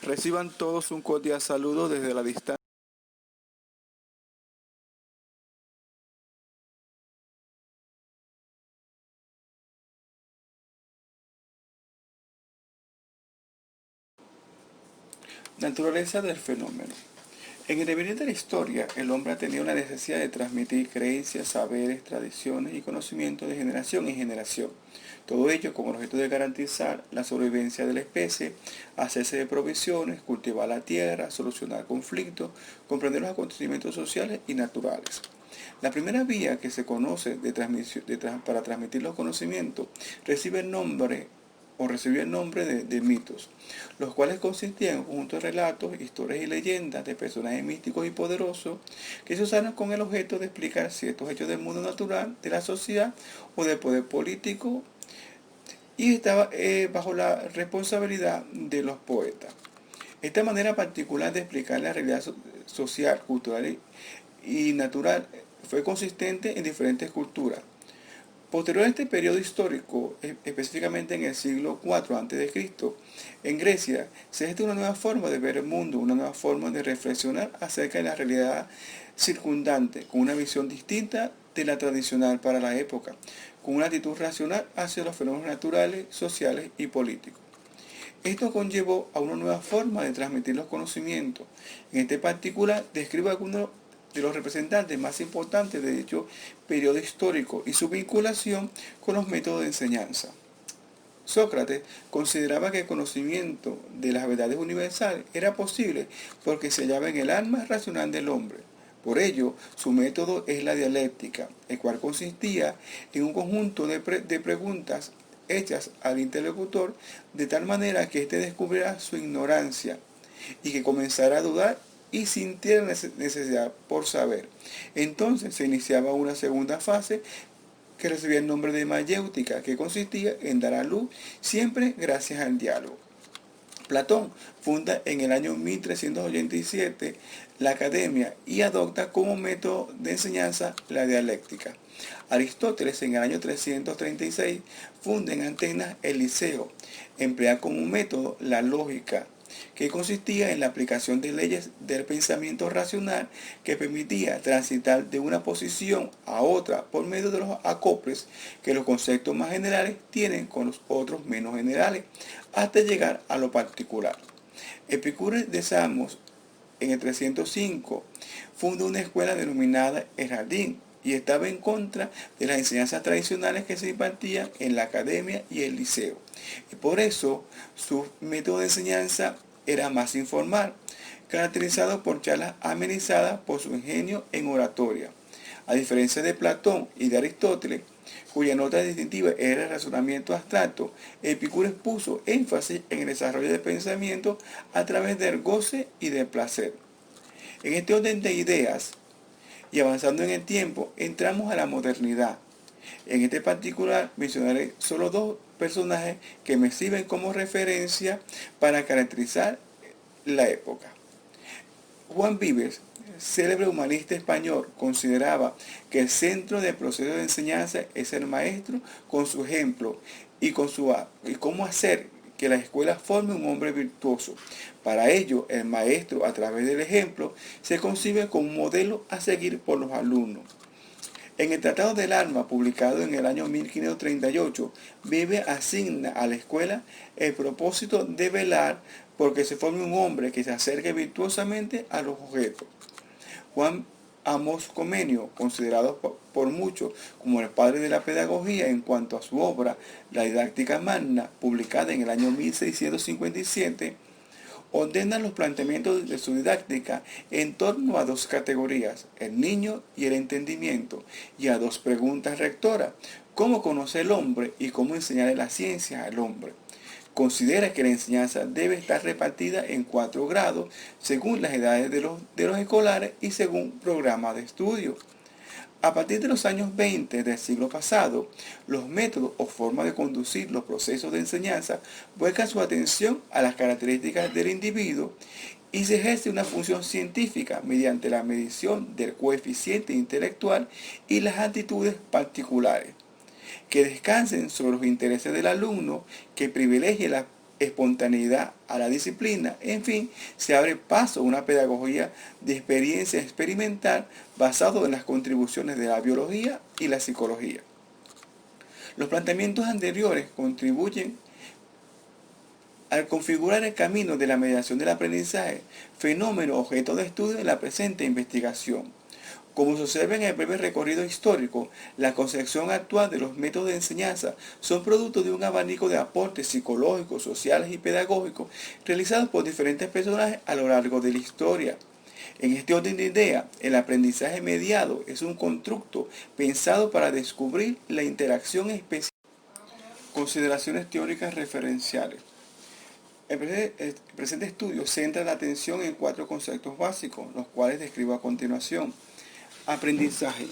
Reciban todos un cordial saludo desde la distancia. Naturaleza del fenómeno. En el devenir de la historia, el hombre ha tenido la necesidad de transmitir creencias, saberes, tradiciones y conocimientos de generación en generación. Todo ello con el objeto de garantizar la sobrevivencia de la especie, hacerse de provisiones, cultivar la tierra, solucionar conflictos, comprender los acontecimientos sociales y naturales. La primera vía que se conoce para transmitir los conocimientos recibió el nombre de mitos, los cuales consistían en un conjunto de relatos, historias y leyendas de personajes místicos y poderosos que se usaron con el objeto de explicar ciertos hechos del mundo natural, de la sociedad o del poder político, y estaba bajo la responsabilidad de los poetas. Esta manera particular de explicar la realidad social, cultural y natural fue consistente en diferentes culturas. Posterior a este periodo histórico, específicamente en el siglo IV a.C., en Grecia se gesta una nueva forma de ver el mundo, una nueva forma de reflexionar acerca de la realidad circundante, con una visión distinta de la tradicional para la época, con una actitud racional hacia los fenómenos naturales, sociales y políticos. Esto conllevó a una nueva forma de transmitir los conocimientos. En este particular, describe algunos de los representantes más importantes de dicho periodo histórico y su vinculación con los métodos de enseñanza. Sócrates consideraba que el conocimiento de las verdades universales era posible porque se hallaba en el alma racional del hombre. Por ello, su método es la dialéctica, el cual consistía en un conjunto de preguntas hechas al interlocutor de tal manera que éste descubriera su ignorancia y que comenzara a dudar y sintiera necesidad por saber. Entonces se iniciaba una segunda fase que recibía el nombre de mayéutica, que consistía en dar a luz siempre gracias al diálogo. Platón funda en el año 1387 la academia y adopta como método de enseñanza la dialéctica. Aristóteles en el año 336 funda en Atenas el Liceo, emplea como método la lógica, que consistía en la aplicación de leyes del pensamiento racional que permitía transitar de una posición a otra por medio de los acoples que los conceptos más generales tienen con los otros menos generales, hasta llegar a lo particular. Epicúreos de Samos, en el 305, funda una escuela denominada El Jardín y estaba en contra de las enseñanzas tradicionales que se impartían en la academia y el liceo. Y por eso su método de enseñanza era más informal, caracterizado por charlas amenizadas por su ingenio en oratoria. A diferencia de Platón y de Aristóteles, cuya nota distintiva era el razonamiento abstracto, Epicúreos puso énfasis en el desarrollo del pensamiento a través del goce y del placer. En este orden de ideas, y avanzando en el tiempo, entramos a la modernidad. En este particular mencionaré solo dos personajes que me sirven como referencia para caracterizar la época. Juan Vives, célebre humanista español, consideraba que el centro del proceso de enseñanza es el maestro con su ejemplo y cómo hacer que la escuela forme un hombre virtuoso. Para ello, el maestro, a través del ejemplo, se concibe como un modelo a seguir por los alumnos. En el Tratado del Alma, publicado en el año 1538, Vives asigna a la escuela el propósito de velar porque se forme un hombre que se acerque virtuosamente a los objetos. Juan Amos Comenio, considerado por muchos como el padre de la pedagogía en cuanto a su obra La Didáctica Magna, publicada en el año 1657, ordena los planteamientos de su didáctica en torno a dos categorías, el niño y el entendimiento, y a dos preguntas rectoras: ¿cómo conocer el hombre y cómo enseñar la ciencia al hombre? Considera que la enseñanza debe estar repartida en 4 grados, según las edades de los escolares y según programa de estudio. A partir de los años 20 del siglo pasado, los métodos o formas de conducir los procesos de enseñanza vuelcan su atención a las características del individuo y se ejerce una función científica mediante la medición del coeficiente intelectual y las actitudes particulares, que descansen sobre los intereses del alumno, que privilegie espontaneidad a la disciplina. En fin, se abre paso a una pedagogía de experiencia experimental basado en las contribuciones de la biología y la psicología. Los planteamientos anteriores contribuyen al configurar el camino de la mediación del aprendizaje, fenómeno objeto de estudio de la presente investigación. Como se observa en el breve recorrido histórico, la concepción actual de los métodos de enseñanza son producto de un abanico de aportes psicológicos, sociales y pedagógicos realizados por diferentes personajes a lo largo de la historia. En este orden de idea, el aprendizaje mediado es un constructo pensado para descubrir la interacción especial. Consideraciones teóricas referenciales. El presente estudio centra la atención en 4 conceptos básicos, los cuales describo a continuación. Aprendizaje.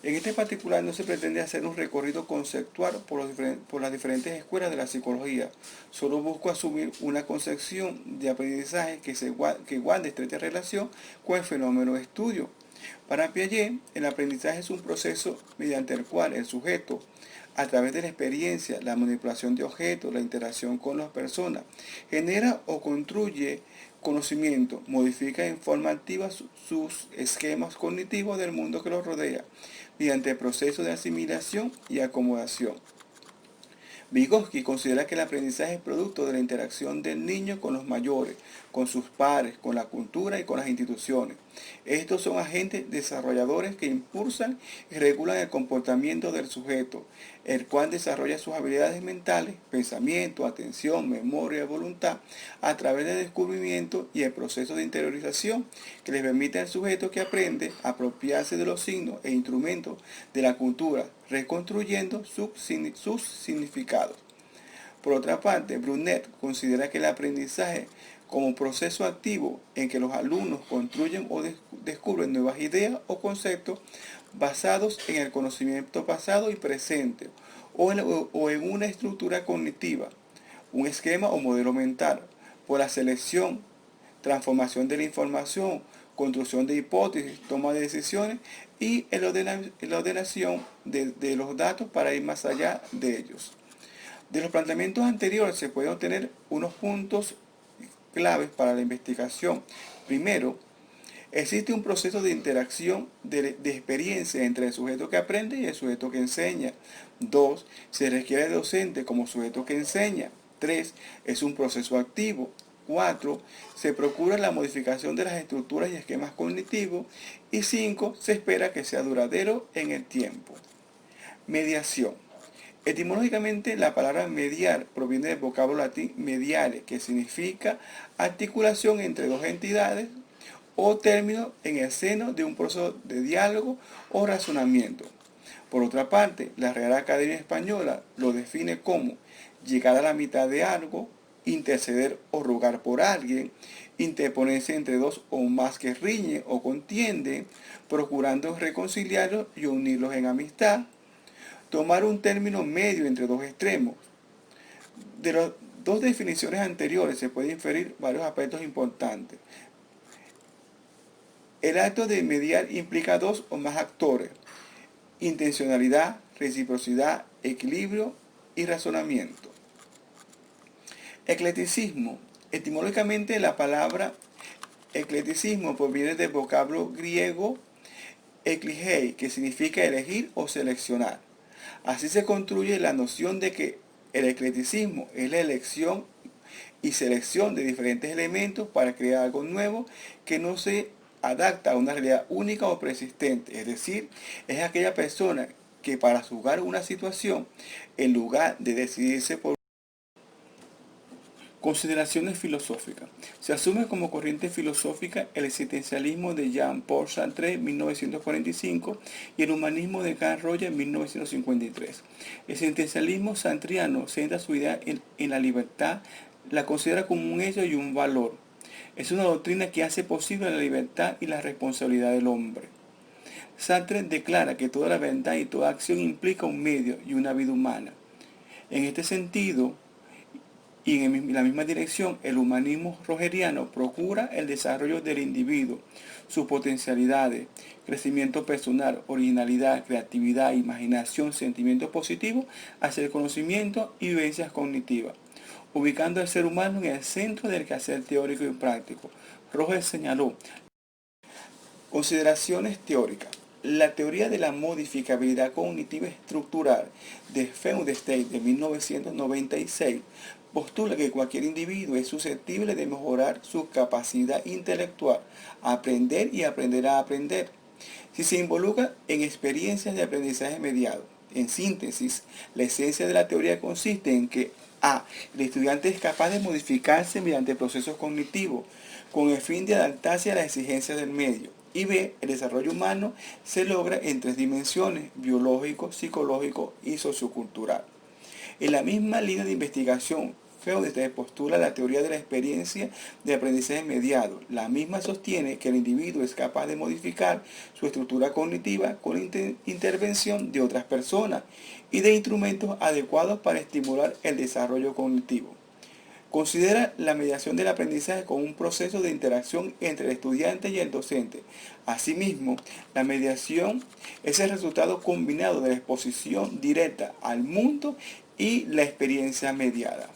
En este particular no se pretende hacer un recorrido conceptual por las diferentes escuelas de la psicología. Solo busco asumir una concepción de aprendizaje que guarde estrecha relación con el fenómeno de estudio. Para Piaget, el aprendizaje es un proceso mediante el cual el sujeto, a través de la experiencia, la manipulación de objetos, la interacción con las personas, genera o construye conocimiento, modifica en forma activa sus esquemas cognitivos del mundo que los rodea, mediante el proceso de asimilación y acomodación. Vygotsky considera que el aprendizaje es producto de la interacción del niño con los mayores, con sus pares, con la cultura y con las instituciones. Estos son agentes desarrolladores que impulsan y regulan el comportamiento del sujeto, el cual desarrolla sus habilidades mentales, pensamiento, atención, memoria, voluntad, a través del descubrimiento y el proceso de interiorización que les permite al sujeto que aprende apropiarse de los signos e instrumentos de la cultura, reconstruyendo sus significados. Por otra parte, Brunet considera que el aprendizaje como proceso activo en que los alumnos construyen o descubren nuevas ideas o conceptos basados en el conocimiento pasado y presente o en una estructura cognitiva, un esquema o modelo mental, por la selección, transformación de la información, construcción de hipótesis, toma de decisiones y la ordenación de los datos para ir más allá de ellos. De los planteamientos anteriores se pueden obtener unos puntos claves para la investigación. Primero, existe un proceso de interacción de experiencia entre el sujeto que aprende y el sujeto que enseña. 2. Se requiere el docente como sujeto que enseña. 3. Es un proceso activo. 4. Se procura la modificación de las estructuras y esquemas cognitivos. Y 5. Se espera que sea duradero en el tiempo. Mediación. Etimológicamente, la palabra mediar proviene del vocablo latín mediare, que significa articulación entre dos entidades o término en el seno de un proceso de diálogo o razonamiento. Por otra parte, la Real Academia Española lo define como llegar a la mitad de algo, interceder o rogar por alguien, interponerse entre dos o más que riñen o contienden, procurando reconciliarlos y unirlos en amistad, tomar un término medio entre dos extremos. De las 2 definiciones anteriores se puede inferir varios aspectos importantes. El acto de mediar implica 2 o más actores: intencionalidad, reciprocidad, equilibrio y razonamiento. Eclecticismo. Etimológicamente, la palabra eclecticismo proviene del vocablo griego ekligei, que significa elegir o seleccionar. Así se construye la noción de que el eclecticismo es la elección y selección de diferentes elementos para crear algo nuevo que no se adapta a una realidad única o persistente. Es decir, es aquella persona que para juzgar una situación, en lugar de decidirse por consideraciones filosóficas, se asume como corriente filosófica el existencialismo de Jean-Paul Sartre en 1945 y el humanismo de Carl Rogers en 1953. El existencialismo sartriano centra su idea en la libertad, la considera como un hecho y un valor. Es una doctrina que hace posible la libertad y la responsabilidad del hombre. Sartre declara que toda la verdad y toda acción implica un medio y una vida humana. En este sentido, y en la misma dirección, el humanismo rogeriano procura el desarrollo del individuo, sus potencialidades, crecimiento personal, originalidad, creatividad, imaginación, sentimientos positivos hacia el conocimiento y vivencias cognitivas. ubicando al ser humano en el centro del quehacer teórico y práctico. Rogers señaló: consideraciones teóricas. La teoría de la modificabilidad cognitiva estructural de Feuerstein de 1996 postula que cualquier individuo es susceptible de mejorar su capacidad intelectual, aprender y aprender a aprender, si se involucra en experiencias de aprendizaje mediado. En síntesis, la esencia de la teoría consiste en que A. El estudiante es capaz de modificarse mediante procesos cognitivos con el fin de adaptarse a las exigencias del medio. Y B. El desarrollo humano se logra en tres dimensiones: biológico, psicológico y sociocultural. En la misma línea de investigación, Feuerstein postula la teoría de la experiencia de aprendizaje mediado. La misma sostiene que el individuo es capaz de modificar su estructura cognitiva con intervención de otras personas y de instrumentos adecuados para estimular el desarrollo cognitivo. Considera la mediación del aprendizaje como un proceso de interacción entre el estudiante y el docente. Asimismo, la mediación es el resultado combinado de la exposición directa al mundo y la experiencia mediada.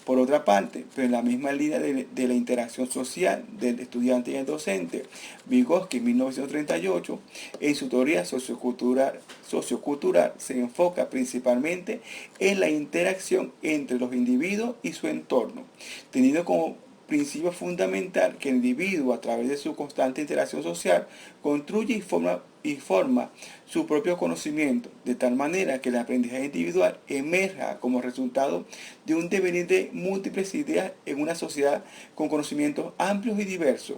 Por otra parte, pero en la misma línea de la interacción social del estudiante y el docente, Vygotsky en 1938, en su teoría sociocultural se enfoca principalmente en la interacción entre los individuos y su entorno, teniendo como principio fundamental que el individuo, a través de su constante interacción social, construye y forma su propio conocimiento, de tal manera que el aprendizaje individual emerja como resultado de un devenir de múltiples ideas en una sociedad con conocimientos amplios y diversos.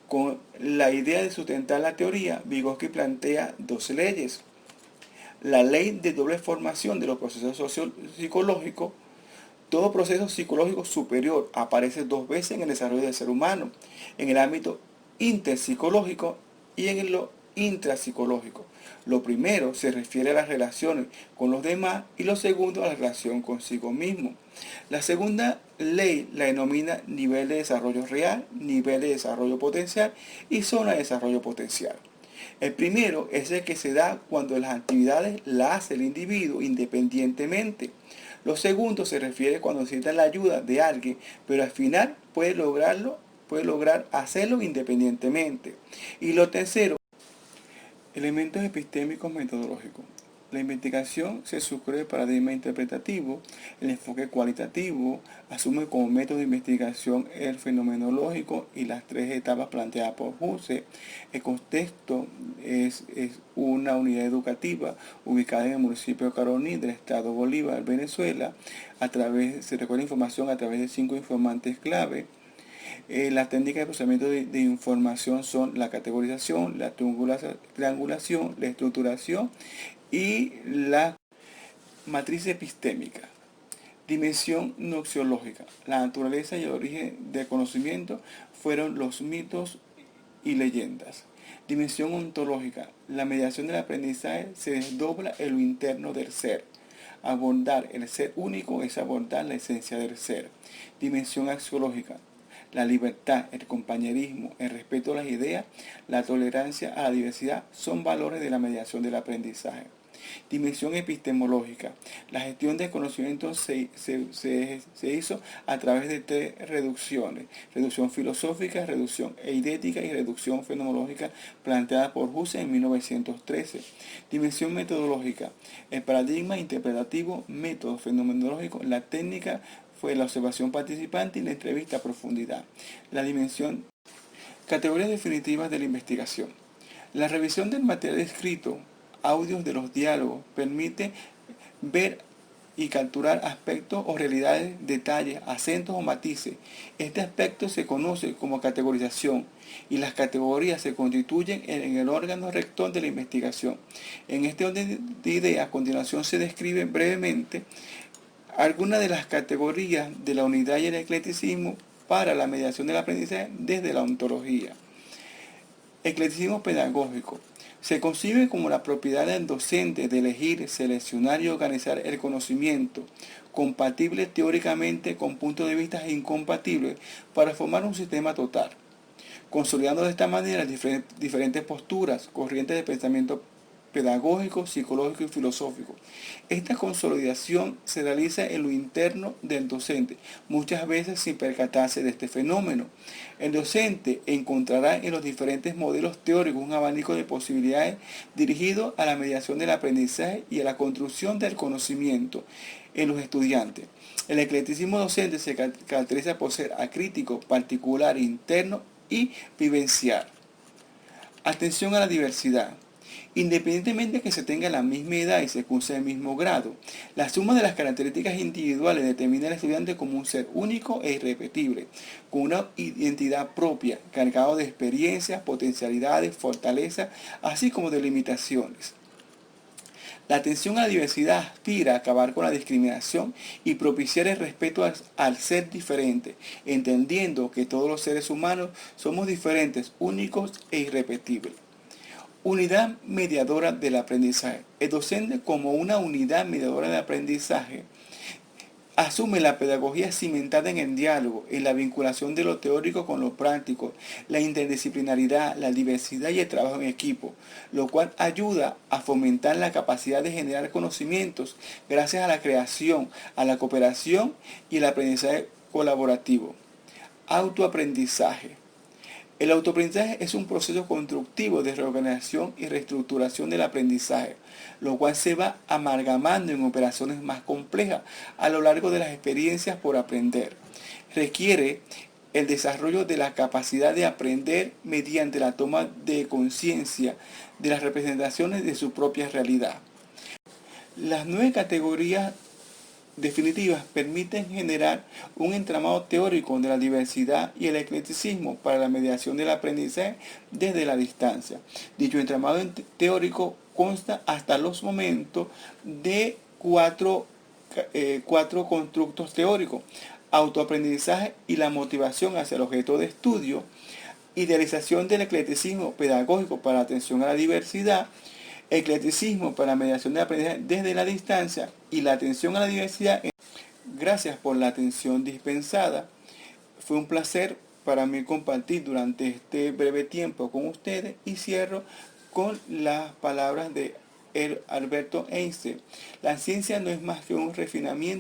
Con la idea de sustentar la teoría, Vygotsky plantea dos leyes: la ley de doble formación de los procesos psicológicos. Todo proceso psicológico superior aparece dos veces en el desarrollo del ser humano: en el ámbito interpsicológico y en lo intrapsicológico. Lo primero se refiere a las relaciones con los demás y lo segundo a la relación consigo mismo. La segunda ley la denomina nivel de desarrollo real, nivel de desarrollo potencial y zona de desarrollo potencial. El primero es el que se da cuando las actividades las hace el individuo independientemente. Lo segundo se refiere cuando necesita la ayuda de alguien, pero al final puede lograr hacerlo independientemente. Y lo tercero, elementos epistémicos metodológicos. La investigación se suscribe al paradigma interpretativo. El enfoque cualitativo asume como método de investigación el fenomenológico y las tres etapas planteadas por Husserl. El contexto es una unidad educativa ubicada en el municipio de Caroní del estado Bolívar, Venezuela. Se recoge información a través de 5 informantes clave. Las técnicas de procesamiento de información son la categorización, la triangulación, la estructuración y la matriz epistémica. Dimensión noxiológica. La naturaleza y el origen del conocimiento fueron los mitos y leyendas. Dimensión ontológica. La mediación del aprendizaje se desdobla en lo interno del ser. Abordar el ser único es abordar la esencia del ser. Dimensión axiológica. La libertad, el compañerismo, el respeto a las ideas, la tolerancia a la diversidad son valores de la mediación del aprendizaje. Dimensión epistemológica. La gestión del conocimiento se hizo a través de 3 reducciones: reducción filosófica, reducción eidética y reducción fenomenológica, planteada por Husserl en 1913. Dimensión metodológica. El paradigma interpretativo, método fenomenológico, la técnica fue la observación participante y la entrevista a profundidad. La dimensión. Categorías definitivas de la investigación. La revisión del material escrito, audios de los diálogos, permite ver y capturar aspectos o realidades, detalles, acentos o matices. Este aspecto se conoce como categorización y las categorías se constituyen en el órgano rector de la investigación. En este orden de ideas, a continuación se describen brevemente algunas de las categorías de la unidad y el eclecticismo para la mediación del aprendizaje desde la ontología. Eclecticismo pedagógico. Se concibe como la propiedad del docente de elegir, seleccionar y organizar el conocimiento, compatible teóricamente con puntos de vista incompatibles, para formar un sistema total, consolidando de esta manera diferentes posturas, corrientes de pensamiento pedagógico, psicológico y filosófico. Esta consolidación se realiza en lo interno del docente, muchas veces sin percatarse de este fenómeno. El docente encontrará en los diferentes modelos teóricos un abanico de posibilidades dirigido a la mediación del aprendizaje y a la construcción del conocimiento en los estudiantes. El eclecticismo docente se caracteriza por ser acrítico, particular, interno y vivencial. Atención a la diversidad. Independientemente de que se tenga la misma edad y se curse el mismo grado, la suma de las características individuales determina al estudiante como un ser único e irrepetible, con una identidad propia, cargado de experiencias, potencialidades, fortalezas, así como de limitaciones. La atención a la diversidad aspira a acabar con la discriminación y propiciar el respeto al ser diferente, entendiendo que todos los seres humanos somos diferentes, únicos e irrepetibles. Unidad mediadora del aprendizaje. El docente, como una unidad mediadora del aprendizaje, asume la pedagogía cimentada en el diálogo, en la vinculación de lo teórico con lo práctico, la interdisciplinaridad, la diversidad y el trabajo en equipo, lo cual ayuda a fomentar la capacidad de generar conocimientos gracias a la creación, a la cooperación y el aprendizaje colaborativo. Autoaprendizaje. El autoaprendizaje es un proceso constructivo de reorganización y reestructuración del aprendizaje, lo cual se va amalgamando en operaciones más complejas a lo largo de las experiencias por aprender. Requiere el desarrollo de la capacidad de aprender mediante la toma de conciencia de las representaciones de su propia realidad. Las 9 categorías definitivas permiten generar un entramado teórico de la diversidad y el eclecticismo para la mediación del aprendizaje desde la distancia. Dicho entramado teórico consta hasta los momentos de cuatro constructos teóricos: autoaprendizaje y la motivación hacia el objeto de estudio, idealización del eclecticismo pedagógico para atención a la diversidad, eclecticismo para mediación de aprendizaje desde la distancia y la atención a la diversidad. Gracias por la atención dispensada. Fue un placer para mí compartir durante este breve tiempo con ustedes y cierro con las palabras de Alberto Einstein. La ciencia no es más que un refinamiento